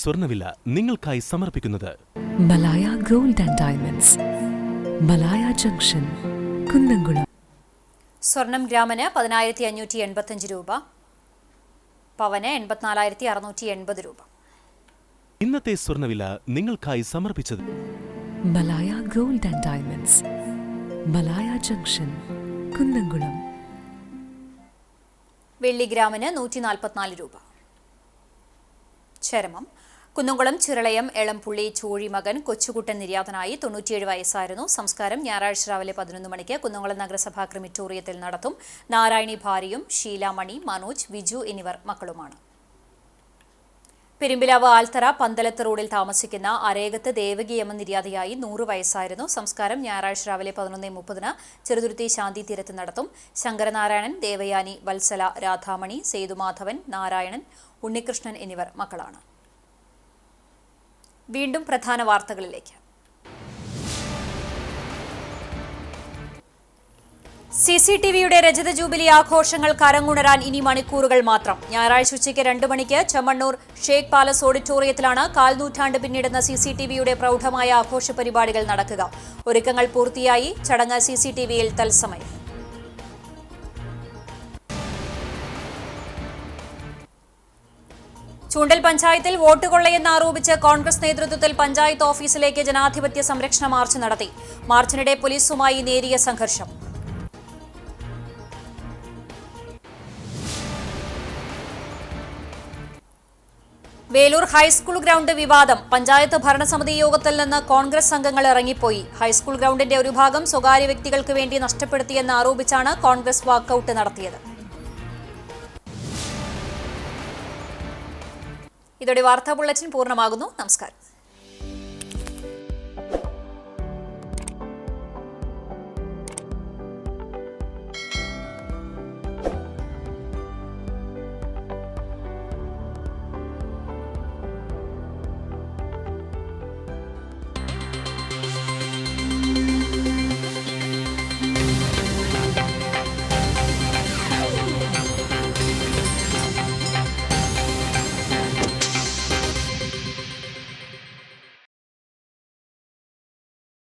Speaker 1: സ്വർണ്ണവില
Speaker 9: നിങ്ങൾക്കായി സമർപ്പിക്കുന്നത് Malaya gold and diamonds, Malaya junction, Kunnamkulam.
Speaker 1: സ്വർണം ഗ്രാമിന് 10,585 രൂപ, പവന് 84,680 രൂപ.
Speaker 9: ഇന്നത്തെ സ്വർണ്ണവില നിങ്ങൾക്കായി സമർപ്പിച്ചത് Malaya gold and diamonds, Malaya junction, Kunnamkulam.
Speaker 1: വെള്ളി ഗ്രാമിന് 144 രൂപ. ചരമം കുന്നംകുളം ചിറളയം എളംപുള്ളി ചൂഴിമകൻ കൊച്ചുകുട്ടൻ നിര്യാതനായി. 97 വയസ്സായിരുന്നു. സംസ്കാരം ഞായറാഴ്ച രാവിലെ 11 മണിക്ക് കുന്നംകുളം നഗരസഭാ ക്രിമിറ്റോറിയത്തിൽ നടത്തും. നാരായണി ഭാര്യയും ഷീലാമണി, മനോജ്, വിജു എന്നിവർ മക്കളുമാണ്. പെരുമ്പിലാവ് ആൽത്തറ പന്തലത്ത് റോഡിൽ താമസിക്കുന്ന അരേകത്ത് ദേവകിയമ്മ നിര്യാതയായി. 100 വയസ്സായിരുന്നു. സംസ്കാരം ഞായറാഴ്ച രാവിലെ 11:30 ചെറുതുരുത്തി ശാന്തി തീരത്ത് നടത്തും. ശങ്കരനാരായണൻ, ദേവയാനി, വത്സല, രാധാമണി, സേതുമാധവൻ, നാരായണൻ, ഉണ്ണികൃഷ്ണൻ എന്നിവർ മക്കളാണ്. വീണ്ടും പ്രധാന വാർത്തകളിലേക്ക്. CCTVയുടെ രജത ജൂബിലി ആഘോഷങ്ങൾ കരങ്ങുണരാൻ ഇനി മണിക്കൂറുകൾ മാത്രം. ഞായറാഴ്ച ഉച്ചയ്ക്ക് 2 മണിക്ക് ചെമ്മണ്ണൂർ ഷേഖ് പാലസ് ഓഡിറ്റോറിയത്തിലാണ് കാൽനൂറ്റാണ്ട് പിന്നിടുന്ന CCTVയുടെ പ്രൗഢമായ ആഘോഷ പരിപാടികൾ നടക്കുക. ഒരുക്കങ്ങൾ പൂർത്തിയായി. ചടങ്ങ് CCTVയിൽ തത്സമയം. ചൂണ്ടൽ പഞ്ചായത്തിൽ വോട്ട് കൊള്ളയെന്നാരോപിച്ച് കോൺഗ്രസ് നേതൃത്വത്തിൽ പഞ്ചായത്ത് ഓഫീസിലേക്ക് ജനാധിപത്യ സംരക്ഷണ മാർച്ച് നടത്തി. മാർച്ചിനിടെ പോലീസുമായി നേരിയ സംഘർഷം. വേലൂർ ഹൈസ്കൂൾ ഗ്രൗണ്ട് വിവാദം. പഞ്ചായത്ത് ഭരണസമിതി യോഗത്തിൽ നിന്ന് കോൺഗ്രസ് അംഗങ്ങൾ ഇറങ്ങിപ്പോയി. ഹൈസ്കൂൾ ഗ്രൗണ്ടിന്റെ ഒരു ഭാഗം സ്വകാര്യ വ്യക്തികൾക്ക് വേണ്ടി നഷ്ടപ്പെടുത്തിയെന്ന് ആരോപിച്ചാണ് കോൺഗ്രസ് വാക്കൌട്ട് നടത്തിയത്. ഇതോടെ വാർത്താ ബുള്ളറ്റിൻ പൂർണ്ണമാകുന്നു. നമസ്കാരം.